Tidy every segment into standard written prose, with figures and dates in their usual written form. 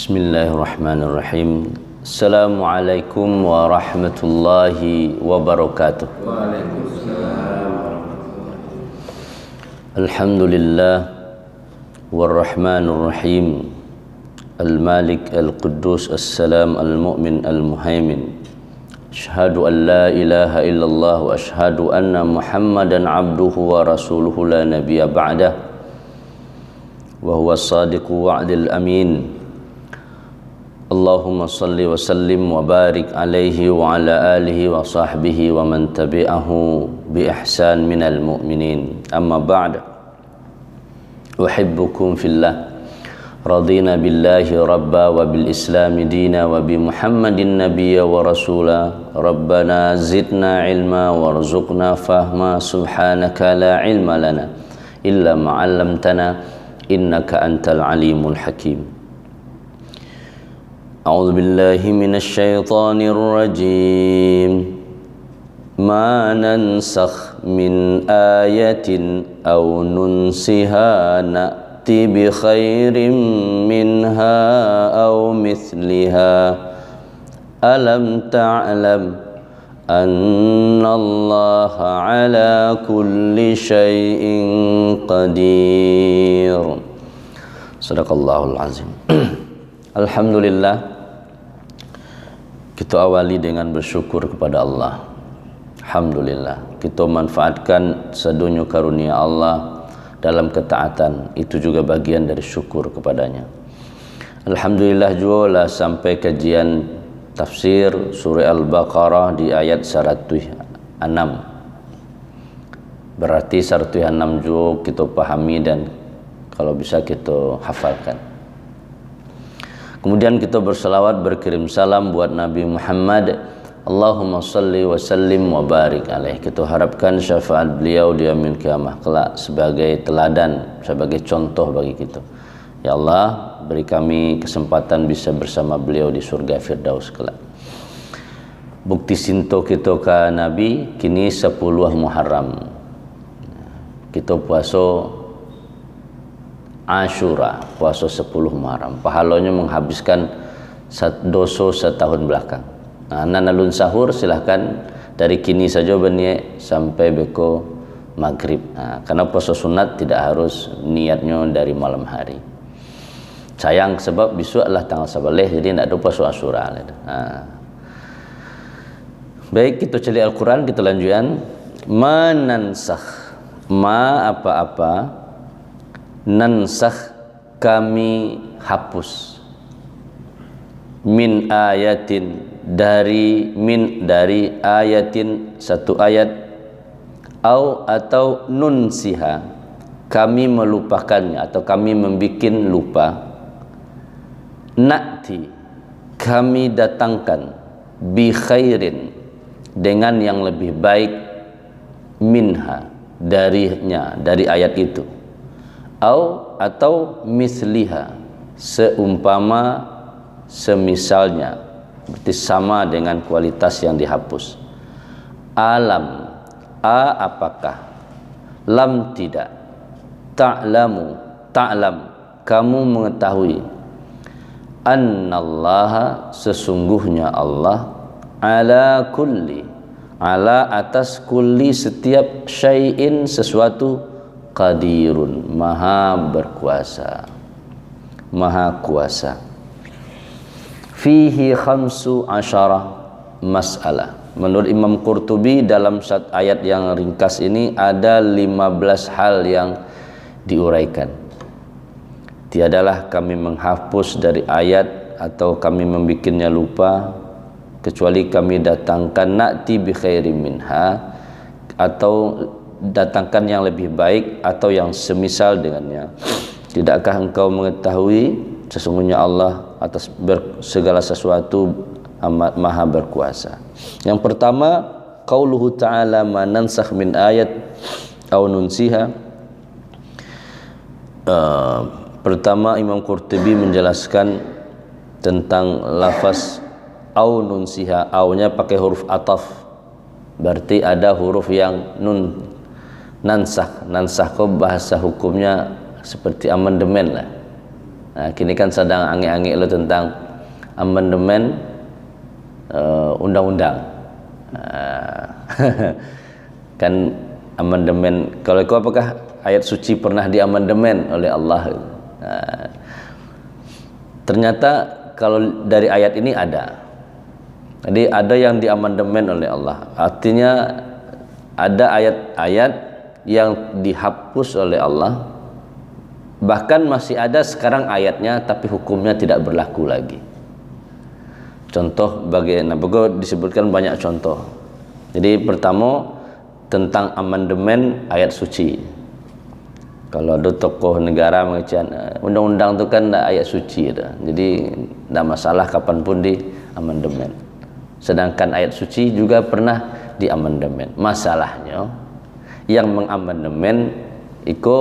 Bismillahirrahmanirrahim. Assalamualaikum warahmatullahi wabarakatuh. Waalaikumsalam. Alhamdulillah warrahmanir rahim. Al-Malik al-Quddus as-Salam al-Mu'min al-Muhaimin. Asyhadu an la ilaha illallah wa asyhadu anna Muhammadan abduhu wa rasuluhu la nabiyya ba'dah. Wa huwa as-sadiqu wa'dil amin. Allahumma salli wa sallim wa barik alaihi wa ala alihi wa sahbihi wa man tabi'ahu bi ihsan minal mu'minin. Amma ba'd. Uhibbukum fillah. Radina billahi rabba wa bil islami dina wa bi Muhammadin nabiyya wa rasula. Rabbana zidna ilma warzuqna fahma. Subhanaka la ilma lana illa ma 'allamtana innaka antal alimul hakim. A'udzu billahi minasy syaithanir rajim. Ma nansakh min ayatin aw nunsiha na'ti bi khairin minha aw mithliha. Alam ta'lam anna Allaha 'ala kulli syai'in qadir. Shadaqallahul azim. Alhamdulillah, kita awali dengan bersyukur kepada Allah. Alhamdulillah, kita manfaatkan sedunia karunia Allah dalam ketaatan, itu juga bagian dari syukur kepadanya. Alhamdulillah juga lah sampai kajian tafsir surah Al-Baqarah di ayat 106. Berarti 106 juga kita pahami dan kalau bisa kita hafalkan. Kemudian kita berselawat, berkirim salam buat Nabi Muhammad. Allahumma salli wa sallim wa barik alaih. Kita harapkan syafaat beliau di yaumil qiyamah kelak sebagai teladan, sebagai contoh bagi kita. Ya Allah, beri kami kesempatan bisa bersama beliau di surga Firdaus kelak. Bukti sinto kita ke Nabi kini 10 Muharram. Kita puasa Asyura, puasa 10 Muharram. Pahalanya menghabiskan dosa setahun belakang. Nah, nanalun sahur silahkan dari kini saja berniat sampai beko maghrib. Nah, karena puasa sunat tidak harus niatnya dari malam hari. Sayang sebab besok adalah tanggal 11, jadi tidak ada puasa Asyura. Nah. Baik, kita cari Al-Quran, kita lanjutkan. Manansakh, ma apa-apa, nansakh kami hapus, min ayatin dari ayatin satu ayat, atau nunsiha kami melupakannya atau kami membikin lupa, na'ti kami datangkan, bi khairin dengan yang lebih baik, minha darinya, dari ayat itu, atau misliha seumpama semisalnya, berarti sama dengan kualitas yang dihapus. Alam, apakah, lam tidak, ta'lamu, ta'lam kamu mengetahui, annallaha sesungguhnya Allah, ala kulli, ala atas kulli setiap syai'in sesuatu, qadirun maha berkuasa, maha kuasa. Fihi khamsu asyara mas'alah. Menurut Imam Qurtubi dalam ayat yang ringkas ini ada 15 hal yang diuraikan. Tiadalah kami menghapus dari ayat atau kami membikinnya lupa, kecuali kami datangkan na'ti bi khairin minha, atau datangkan yang lebih baik atau yang semisal dengannya. Tidakkah engkau mengetahui sesungguhnya Allah atas segala sesuatu amat maha berkuasa. Yang pertama, qauluhu ta'ala ma nansakh min ayat aw nunsiha. Pertama, Imam Qurtubi menjelaskan tentang lafaz aw nunsiha. Awnya pakai huruf ataf, berarti ada huruf yang nun. Nansakh kok bahasa hukumnya seperti amandemen lah. Nah, kini kan sedang angin-angin lo tentang amandemen undang-undang. Kan amandemen, kalau kau apakah ayat suci pernah diamandemen oleh Allah? Ternyata kalau dari ayat ini ada. Jadi ada yang diamandemen oleh Allah. Artinya ada ayat-ayat yang dihapus oleh Allah. Bahkan masih ada sekarang ayatnya tapi hukumnya tidak berlaku lagi. Contoh bagaimana? Disebutkan banyak contoh. Jadi pertama tentang amandemen ayat suci. Kalau ada tokoh negara mengatakan undang-undang itu kan ayat suci itu. Jadi tidak masalah kapanpun di amandemen. Sedangkan ayat suci juga pernah di amandemen. Masalahnya yang mengamandemen itu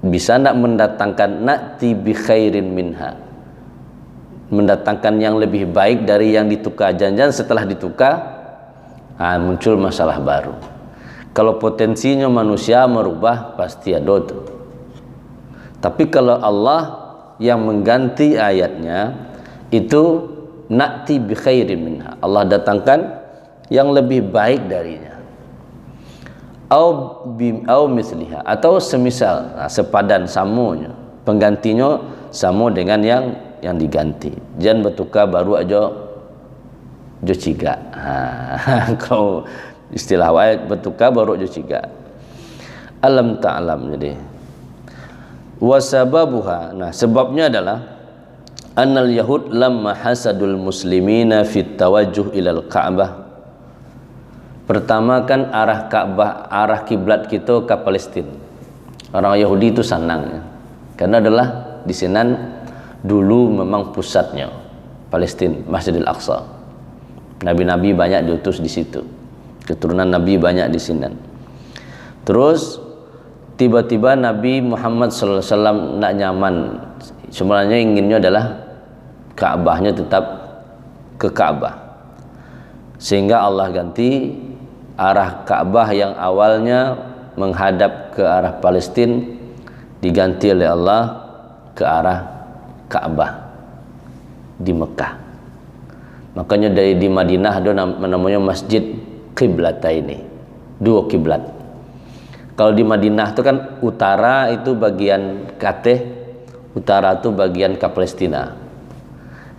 bisa tidak mendatangkan na'ti bi khairin minha, mendatangkan yang lebih baik dari yang ditukar. Jangan-jangan setelah ditukar muncul masalah baru. Kalau potensinya manusia merubah pasti ada itu. Tapi kalau Allah yang mengganti ayatnya itu na'ti bi khairin minha, Allah datangkan yang lebih baik darinya. Au misliha, atau semisal, sepadan, samunya, penggantinya sama dengan yang diganti. Jangan bertukar baru aja jo ciga. Kalau istilah wae bertukar baru jo ciga. Alam ta'lam. Jadi wasababuha, nah sebabnya adalah annal yahud lamma hasadul muslimina fit tawajjuh ilal Ka'bah. Pertama kan arah Ka'bah, arah kiblat kita ke Palestina. Orang Yahudi itu senang ya. Karena adalah di sana dulu memang pusatnya Palestina, Masjidil Aqsa. Nabi-nabi banyak diutus di situ. Keturunan Nabi banyak di sini. Terus tiba-tiba Nabi Muhammad sallallahu alaihi wasallam nak nyaman. Sebenarnya inginnya adalah Ka'bahnya tetap ke Ka'bah. Sehingga Allah ganti arah Ka'bah yang awalnya menghadap ke arah Palestina diganti oleh Allah ke arah Ka'bah di Mekah. Makanya di Madinah ada namanya Masjid Qiblataini, dua kiblat. Kalau di Madinah itu kan utara itu bagian Kateh, utara itu bagian ke Palestina,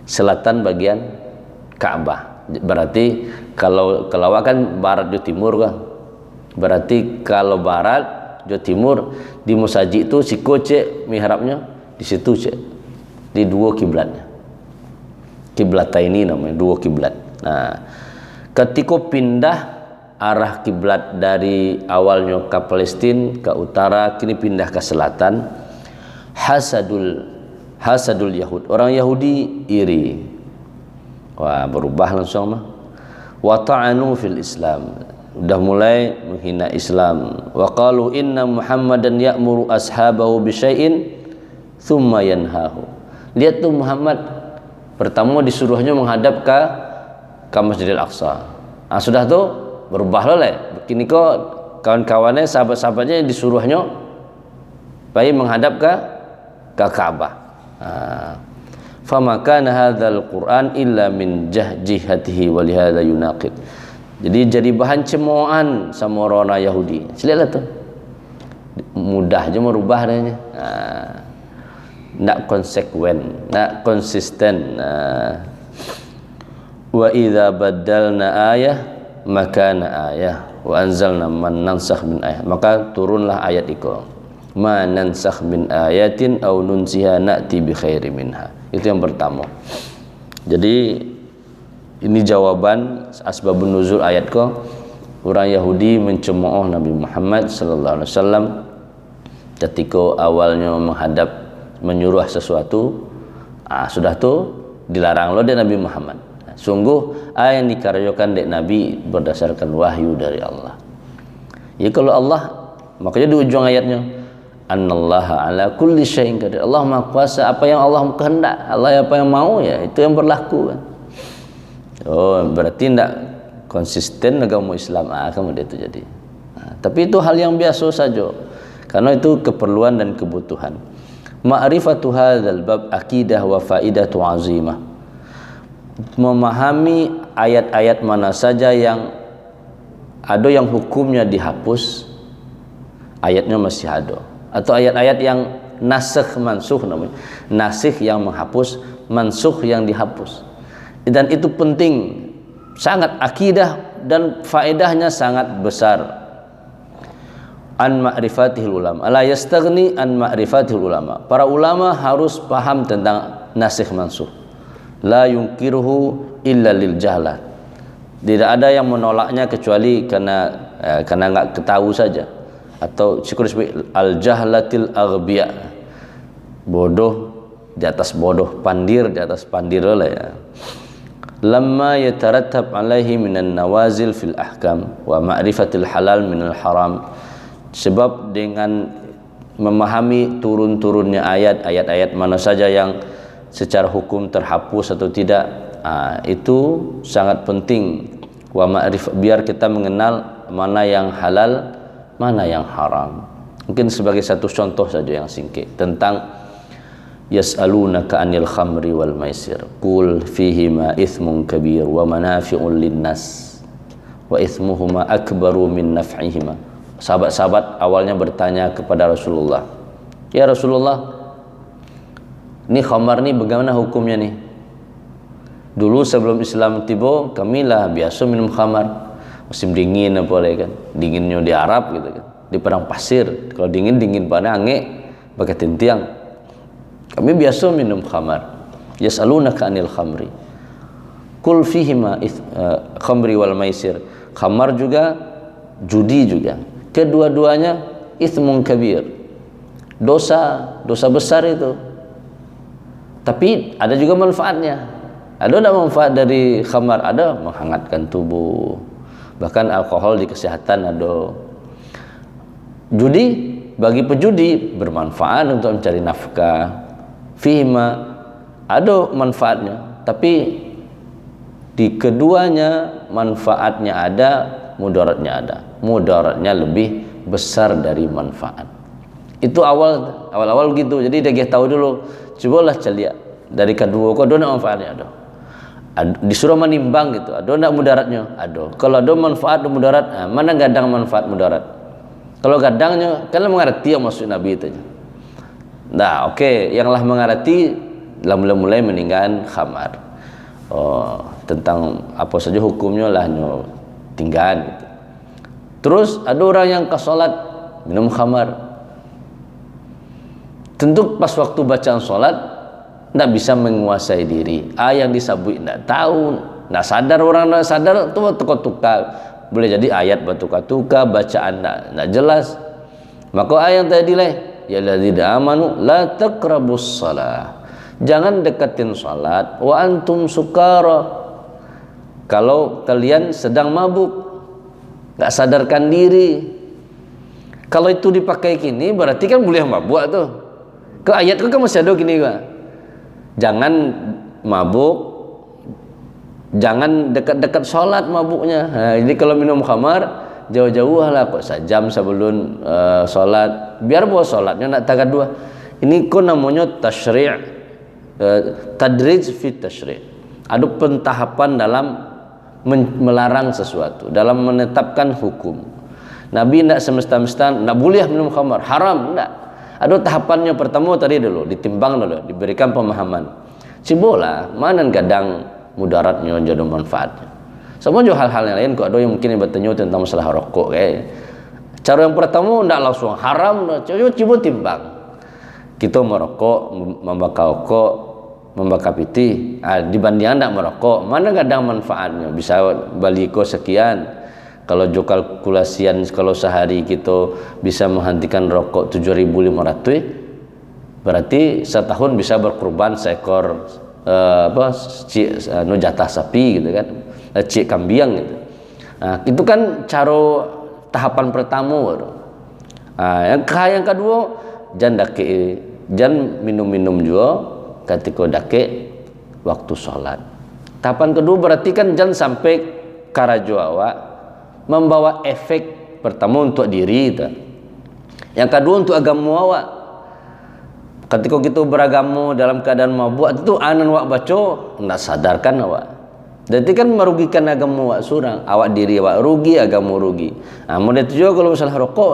selatan bagian Ka'bah. Berarti kalau kan barat di timur kan. Berarti kalau barat di timur di Musaji itu si cek mihrabnya di situ cek. Di dua kiblatnya. Kiblat ini namanya dua kiblat. Nah, ketika pindah arah kiblat dari awalnya ke Palestina ke utara kini pindah ke selatan, hasadul Yahud. Orang Yahudi iri. Wah, berubah langsung mah. Wa ta'anu fil Islam, udah mulai menghina Islam. Wa qalu inna Muhammadan ya'muru ashabahu bi syai'in thumma yanhahu. Lihat tuh Muhammad pertama disuruhnya menghadap ke Masjidil Aqsa. Sudah tuh berubah loleh. Begini kok kawan-kawannya, sahabat-sahabatnya disuruhnya baik menghadap ke Ka'bah. Fama kana hadzal Qur'an illa min jihatihi wa lihadza yunaqid. Jadi jadi bahan cemoohan sama orang Yahudi. Lihatlah tuh. Mudah aja merubah adanya. Nak konsekuen, nak konsisten. Wa idza baddalna ayah makana ayah wa anzalna man nansakh min ayah. Maka turunlah ayat itu. Ma nansakh min ayatin aw nunsiha na'ti bi khairi minha. Itu yang pertama. Jadi ini jawaban asbabun nuzul ayat ko. Orang Yahudi mencemooh Nabi Muhammad sallallahu alaihi wasallam ketika awalnya menghadap menyuruh sesuatu. Sudah tu dilarang lo dari Nabi Muhammad. Sungguh ayat yang dikaryakan dari Nabi berdasarkan wahyu dari Allah. Ya kalau Allah, makanya di ujung ayatnya Annallaha ala kulli syai'in qadir. Allah Maha Kuasa, apa yang Allah kehendak, Allah apa yang mau ya itu yang berlaku kan. Oh, berarti tidak konsisten agama Islam kemudian itu jadi. Tapi itu hal yang biasa saja. Karena itu keperluan dan kebutuhan. Ma'rifatu hadzal bab aqidah wa faidatu azimah. Memahami ayat-ayat mana saja yang ada yang hukumnya dihapus, ayatnya masih ada, atau ayat-ayat yang nasikh mansukh namanya. Nasikh yang menghapus, mansukh yang dihapus. Dan itu penting, sangat akidah dan faedahnya sangat besar. An ma'rifatihil ulama, la yastaghni an ma'rifatihil ulama. Para ulama harus paham tentang nasikh mansukh. La yunkiruhu illa lil jahlah. Tidak ada yang menolaknya kecuali karena enggak tahu saja, atau disebut al jahlatil aghbiya, bodoh di atas bodoh, pandir di atas pandir lah ya. Lamma yatarattab alaihi minan nawazil fil ahkam wa ma'rifatil halal minal haram. Sebab dengan memahami turun-turunnya ayat-ayat mana saja yang secara hukum terhapus atau tidak, itu sangat penting. Wa ma'rif, biar kita mengenal mana yang halal, mana yang haram. Mungkin sebagai satu contoh saja yang singkat tentang yas'alunaka 'anil khamri wal maisir qul fihima ithmun kabir wa manafi'un linnas wa ithmuhuma akbaru min naf'ihima. Sahabat-sahabat awalnya bertanya kepada Rasulullah, ya Rasulullah, ini khamar nih bagaimana hukumnya nih? Dulu sebelum Islam tiba, kami lah biasa minum khamar. Musim dingin apa lagi kan? Dinginnya di Arab gitu kan, di padang pasir. Kalau dingin pada ange pakai tintiang. Kami biasa minum khamar. Yas'alunaka 'anil khamri. Qul fihima khamri wal maisir. Khamar juga, judi juga. Kedua-duanya itsmun kabir. Dosa besar itu. Tapi ada juga manfaatnya. Ada enggak manfaat dari khamar? Ada, menghangatkan tubuh. Bahkan alkohol di kesehatan ada. Judi, bagi pejudi bermanfaat untuk mencari nafkah. Fihima, ada manfaatnya. Tapi di keduanya manfaatnya ada, mudaratnya ada. Mudaratnya lebih besar dari manfaat. Itu awal-awal gitu. Jadi dia tahu dulu. Cobalah lihat dari kedua kok ada manfaatnya ada. Disuruh menimbang gitu, ada enggak mudaratnya? Ada. Kalau ada manfaat dan mudarat, mana gadang manfaat mudarat? Kalau gadangnya, kan mengerti yang maksud Nabi itu. Nah, oke, yang lah mengerti lah mulai meninggalkan khamar. Tentang apa saja hukumnya lah tinggal gitu. Terus ada orang yang ke salat minum khamar. Tentu pas waktu bacaan salat tidak bisa menguasai diri. Yang disabui tidak tahu, tidak sadar, orang tidak sadar itu tuka-tuka. Boleh jadi ayat bertuka-tuka, bacaan tidak jelas. Maka ayat tadi lah, ya alladzina amanu la taqrabus shalah. Jangan deketin salat wa antum sukara. Kalau kalian sedang mabuk, nggak sadarkan diri. Kalau itu dipakai gini berarti kan boleh mabuk tuh. Ke ayat kan masih ada gini kan. Jangan mabuk, jangan dekat-dekat sholat mabuknya. Jadi kalau minum khamar jauh-jauh lah, kok sejam sebelum sholat. Biar bawa sholatnya nak tagad dua. Ini kok namanya tasyri', tadrij fit tasyri'. Ada pentahapan dalam melarang sesuatu, dalam menetapkan hukum. Nabi tidak semesta-mesta tidak boleh minum khamar, haram, tidak. Ada tahapannya. Pertama tadi dulu ditimbang dulu, diberikan pemahaman. Cibola mana kadang mudaratnya jadi manfaatnya. Semua juga hal-hal yang lain kok ada yang mungkin bertanya tentang masalah rokok kayak. Cara yang pertama tidak langsung haram, coba timbang. Kita merokok, membakar rokok, membakar piti, dibandingkan tidak merokok, mana kadang manfaatnya? Bisa baliko sekian. Kalau jo kalkulasian, kalau sehari kita bisa menghentikan rokok 7.500, berarti setahun bisa berkurban seekor jatah sapi gitu kan, cik kambiang gitu. Nah, itu kan cara tahapan pertama. Yang kedua, jangan minum-minum juga ketika dake waktu sholat. Tahapan kedua berarti kan jangan sampai karajo awak membawa efek pertama untuk diri kita. Yang kedua untuk agama awak. Ketika kita beragama dalam keadaan mabuk itu anan wak baca ndak sadarkan awak. Jadi kan merugikan agama awak surang, awak diri awak rugi, agama rugi. Nah, model itu juga kalau masalah rokok.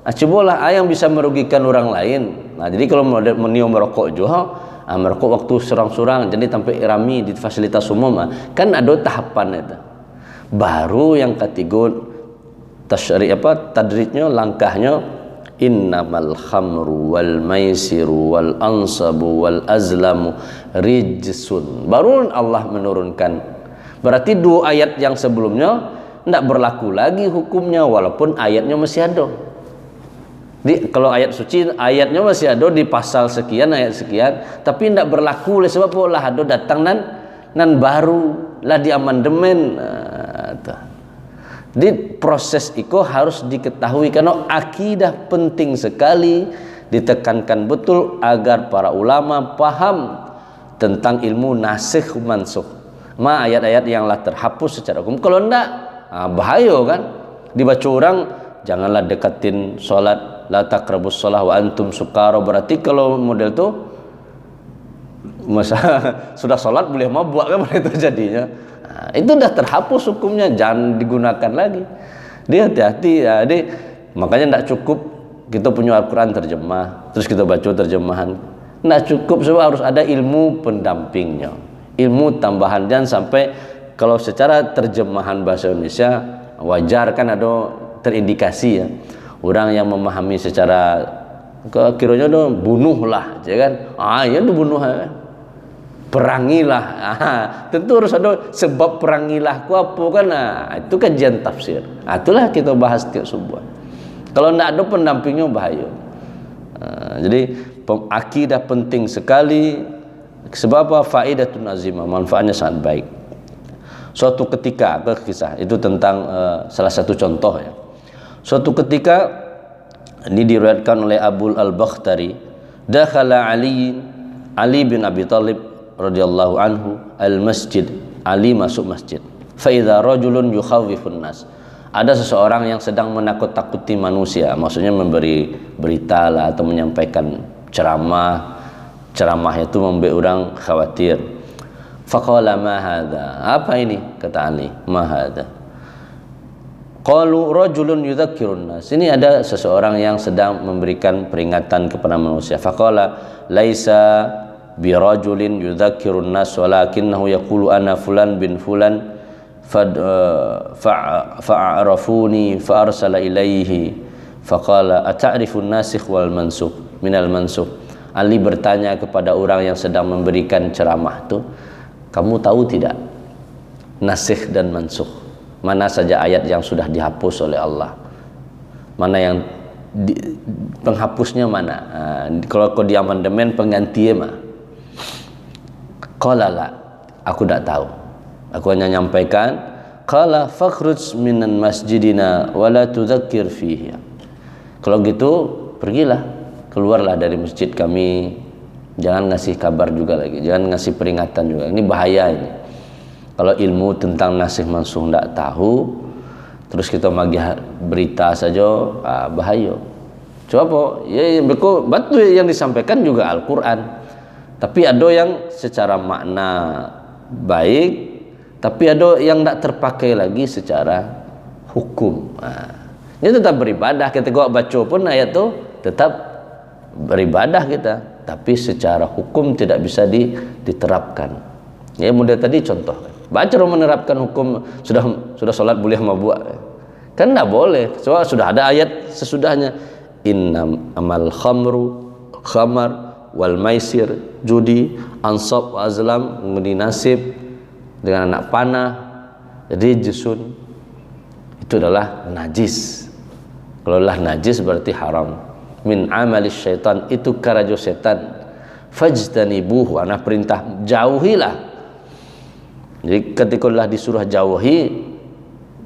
Cobalah yang bisa merugikan orang lain. Nah, jadi kalau menium merokok juga, merokok waktu surang-surang, jadi sampai rami di fasilitas umum, kan ada tahapan itu. Baru yang ketiga tadrijnya, langkahnya, innamal khamru wal maisiru wal ansabu wal azlamu rijsun. Baru Allah menurunkan. Berarti 2 ayat yang sebelumnya tidak berlaku lagi hukumnya, walaupun ayatnya masih ada. Kalau ayat suci ayatnya masih ada di pasal sekian, ayat sekian, tapi tidak berlaku oleh sebab Allah ada datang nan baru lah di amandemen. Di proses itu harus diketahui karena akidah penting sekali, ditekankan betul agar para ulama paham tentang ilmu nasikh mansukh. Ayat-ayat yang lah terhapus secara hukum. Kalau enggak, bahaya kan. Dibaca orang, janganlah deketin sholat, la taqrabus sholah wa antum sukara. Berarti kalau model itu masa sudah sholat boleh mabuk kan, itu jadinya. Itu udah terhapus hukumnya, jangan digunakan lagi. Dia hati-hati ya. Makanya tidak cukup kita punya Al-Quran terjemah terus kita baca terjemahan, tidak cukup, sebab harus ada ilmu pendampingnya, ilmu tambahan. Dan sampai kalau secara terjemahan bahasa Indonesia wajar kan ada terindikasi ya, orang yang memahami secara kiranya dong bunuhlah, ya kan? Ya itu bunuh kan? Perangilah, tentu harus ada sebab perangilah ku apa kan? Itu kajian tafsir. Itulah kita bahas tiap subuh. Kalau tidak ada pendampingnya bahaya. Jadi akidah penting sekali. Sebab apa? Faidatun azimah, manfaatnya sangat baik. Suatu ketika, kisah itu tentang salah satu contoh ya. Suatu ketika ini diriwayatkan oleh Abu Al-Bakhtari, dakhala Ali bin Abi Thalib radhiyallahu anhu al-masjid. Ali masuk masjid. Fa idza rajulun yukhawwifun nas. Ada seseorang yang sedang menakut-takuti manusia, maksudnya memberi berita lah atau menyampaikan ceramah. Ceramah itu membuat orang khawatir. Faqala ma hadza? Apa ini? Kata Ali. Ma hadza? Qalu rajulun yudzakkirun nas. Ini ada seseorang yang sedang memberikan peringatan kepada manusia. Faqala laisa bi rajulin yudzakkirun nas walakinnahu yaqulu ana fulan bin fulan fa'arafuni fa arsala ilaihi faqala ata'rifu an-nasikh wal mansukh minal mansukh. Ali bertanya kepada orang yang sedang memberikan ceramah itu, kamu tahu tidak nasikh dan mansukh? Mana saja ayat yang sudah dihapus oleh Allah, mana yang penghapusnya mana? Kalau di amandemen penggantinya mah. Qala la, aku tidak tahu. Aku hanya nyampaikan, qala fakhruj minan masjidina wala tudzakkir fihi. Kalau gitu pergilah, keluarlah dari masjid kami, jangan ngasih kabar juga lagi, jangan ngasih peringatan juga. Ini bahaya ini. Kalau ilmu tentang nasikh mansukh tidak tahu, terus kita bagi berita saja, bahaya. Coba apa? Ya betul yang disampaikan juga Al-Quran. Tapi ada yang secara makna baik, tapi ada yang tidak terpakai lagi secara hukum. Ini tetap beribadah, ketika baca pun ayat itu tetap beribadah kita, tapi secara hukum tidak bisa diterapkan. Ya mudah tadi contoh, baca menerapkan hukum sudah sholat boleh mabuk, kan tidak boleh. Soalnya sudah ada ayat sesudahnya, innamal khamar wal maisir, judi, ansab, azlam, mengundi nasib dengan anak panah, rijsun, itu adalah najis. Kalau lah najis berarti haram. Min amalis syaitan, itu karajo setan. Fajtanibuhu, anak perintah jauhilah. Jadi ketika lah disuruh jauhi,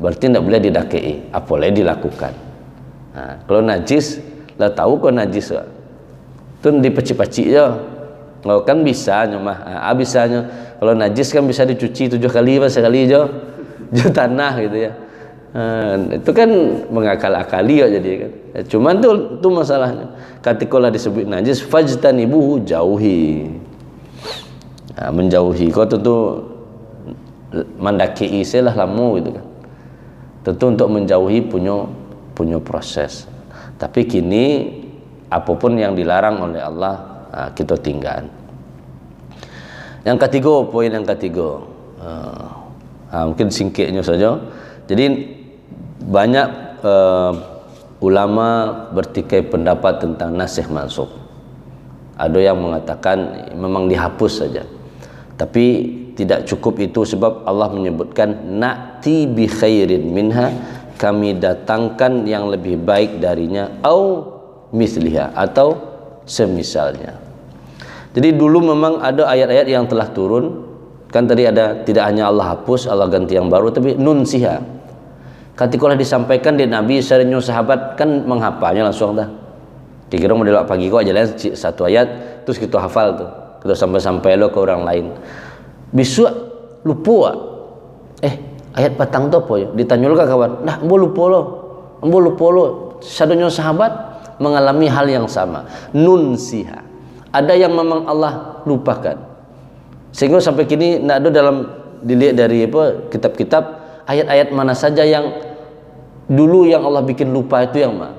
berarti tidak boleh didakei, apalagi dilakukan. Kalau najis, lah tahu kok najis, itu dipeci-peci ya. Kalau kan bisa mah, bisanya. Kalau najis kan bisa dicuci 7 kali, sekali aja tanah gitu ya. Itu kan mengakal-akali ya jadi kan. Cuman tuh masalahnya. Katikolah disebut najis fajtanibuhu, jauhi. Nah, menjauhi. Kau tentu mandaki iselah lamu gitu kan. Tentu untuk menjauhi punya proses. Tapi kini apapun yang dilarang oleh Allah kita tinggal. Yang ketiga, poin yang ketiga. Mungkin singkatnya saja. Jadi banyak ulama bertikai pendapat tentang nasikh mansukh. Ada yang mengatakan memang dihapus saja. Tapi tidak cukup itu sebab Allah menyebutkan na'ti bi khairin minha, kami datangkan yang lebih baik darinya, au misliha, atau semisalnya. Jadi dulu memang ada ayat-ayat yang telah turun. Kan tadi ada, tidak hanya Allah hapus, Allah ganti yang baru, tapi nunsiha. Ketika disampaikan di Nabi serenyo sahabat kan menghafalnya langsung dah. Dikira model pagi kok aja satu ayat terus kita hafal tuh. Kita sampai lo ke orang lain. Bisu lupa. Ayat patang tu apa ya? Ditanyul ke kawan. Nah, embo lupa lo. Serenyo sahabat mengalami hal yang sama. Nunsiha. Ada yang memang Allah lupakan. Sehingga sampai kini tidak ada dalam dilihat dari kitab-kitab ayat-ayat mana saja yang dulu yang Allah bikin lupa itu yang mana.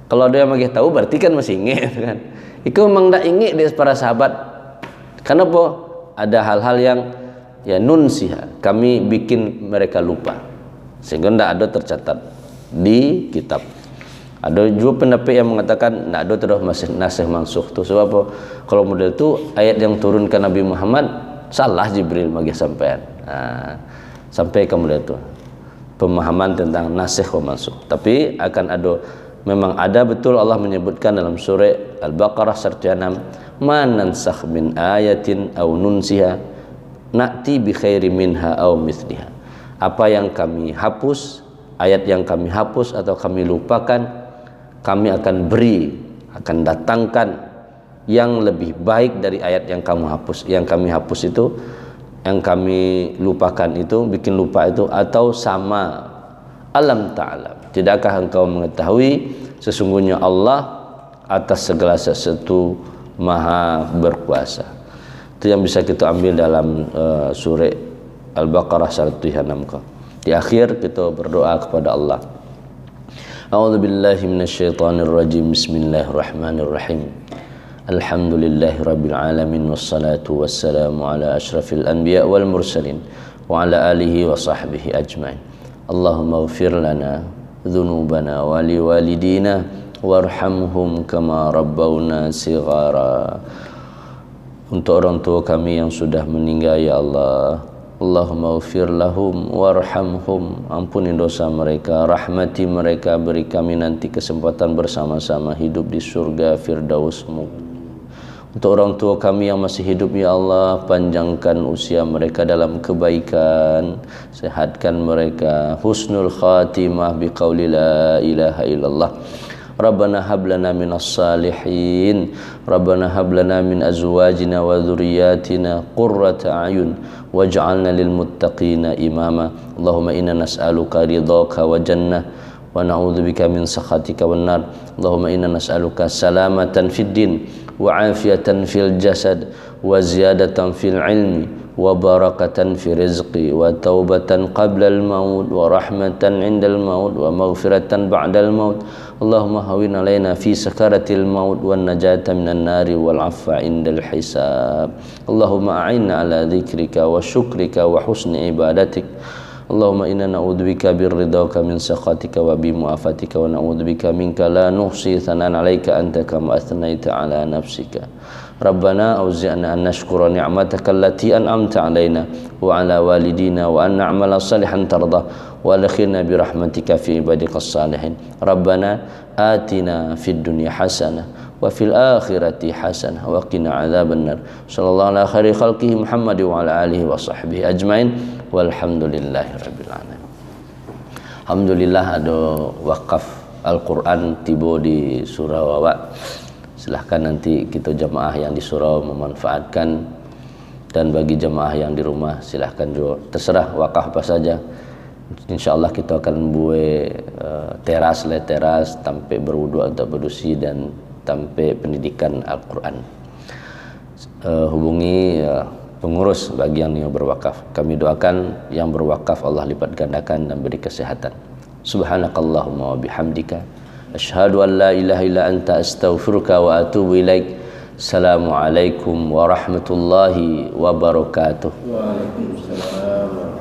Kalau ada yang masih tahu berarti kan masih ingat kan. Itu memang tidak ingat dari para sahabat. Kenapa? Ada hal-hal yang ya nunsiha, kami bikin mereka lupa. Sehingga tidak ada tercatat di kitab. Ada juga pendapat yang mengatakan tidak ada terus masih nasikh mansukh tu. Sebab apa? Kalau model tu ayat yang turun ke Nabi Muhammad salah Jibril bagi sampean. Sampai kemudian itu pemahaman tentang nasikh wa mansukh. Tapi akan ada, memang ada betul Allah menyebutkan dalam surah Al-Baqarah 106, man nansakh min ayatin aw nunsiha na'ti bi khairi minha aw mithliha. Apa yang kami hapus, ayat yang kami hapus atau kami lupakan, kami akan beri, akan datangkan yang lebih baik dari ayat yang kamu hapus. Yang kami hapus itu, yang kami lupakan itu, bikin lupa itu, atau sama. Alam ta'lam, tidakkah engkau mengetahui sesungguhnya Allah atas segala sesuatu maha berkuasa. Itu yang bisa kita ambil dalam surah Al-Baqarah 106. Di akhir kita berdoa kepada Allah. A'udzubillahi minasyaitonirrajim. Bismillahirrahmanirrahim. Alhamdulillahi rabbil alamin, wassalatu wassalamu ala asyrafil anbiya wal mursalin wa ala alihi wa sahbihi ajmain. Allahumma ighfir lana dhunubana wa liwalidina warhamhum kama rabbawna sighara. Untuk orang tua kami yang sudah meninggal ya Allah, Allahumma ighfir lahum warhamhum, ampuni dosa mereka, rahmati mereka, beri kami nanti kesempatan bersama-sama hidup di surga firdausmu. Untuk orang tua kami yang masih hidup ya Allah, panjangkan usia mereka dalam kebaikan, sehatkan mereka, husnul khatimah biqauli la ilaha illallah. Rabbana hab lana minas salihin, Rabbana hab lana min azwajina wa dhurriyyatina qurrata a'yun waj'alna lil muttaqina imama. Allahumma inna nas'aluka ridhaka wa jannah wa na'udzubika min sakhatika wan nar. Allahumma inna nas'aluka salamatan fid din wa afiyatan fil jasad wa ziyadatan fil ilmi wa barakatan fi rizqi wa taubatan qabla al maut wa rahmatan 'inda al maut wa maghfiratan ba'da al maut. Allahumma hawwin 'alaina fi sakaratil maut wan najata minan nari wal 'afwa 'indal hisab. Allahumma a'inna 'ala dzikrika wa syukrika wa husni ibadatik. Allahumma inna na'udzubika birridaka min sakhatika wa bi mu'afatika wa na'udzubika minka la nuhsi thanan 'alaika anta kama athnaita 'ala nafsika. Rabbana auzi'na an nashkura ni'mataka allati an'amta 'alaina wa 'ala walidina wa an na'mala salihan tardah wa adkhilna bi rahmatika fi ibadikas salihin. Rabbana atina fid dunya hasanah wa fil akhirati hasanah wa qina adzabannar. Sallallahu ala khairi khalqihi Muhammad wa ala alihi wa sahbihi ajmain. Walhamdulillahi rabbil alamin. Alhamdulillah ada wakaf Al-Quran tiba di surau Wawak. Silahkan nanti kita jemaah yang di surau memanfaatkan, dan bagi jemaah yang di rumah silahkan juga terserah wakaf apa saja Insyaallah kita akan buat teras sampai berwudu atau berdusi dan sampai pendidikan Al-Quran. Hubungi pengurus bagi yang berwakaf. Kami doakan yang berwakaf Allah lipat gandakan dan beri kesehatan. Subhanakallahumma wa bihamdika asyhadu an la ilaha illa anta astaghfiruka wa atubu ilaik. Assalamualaikum warahmatullahi wabarakatuh. Waalaikumsalam warahmatullahi wabarakatuh.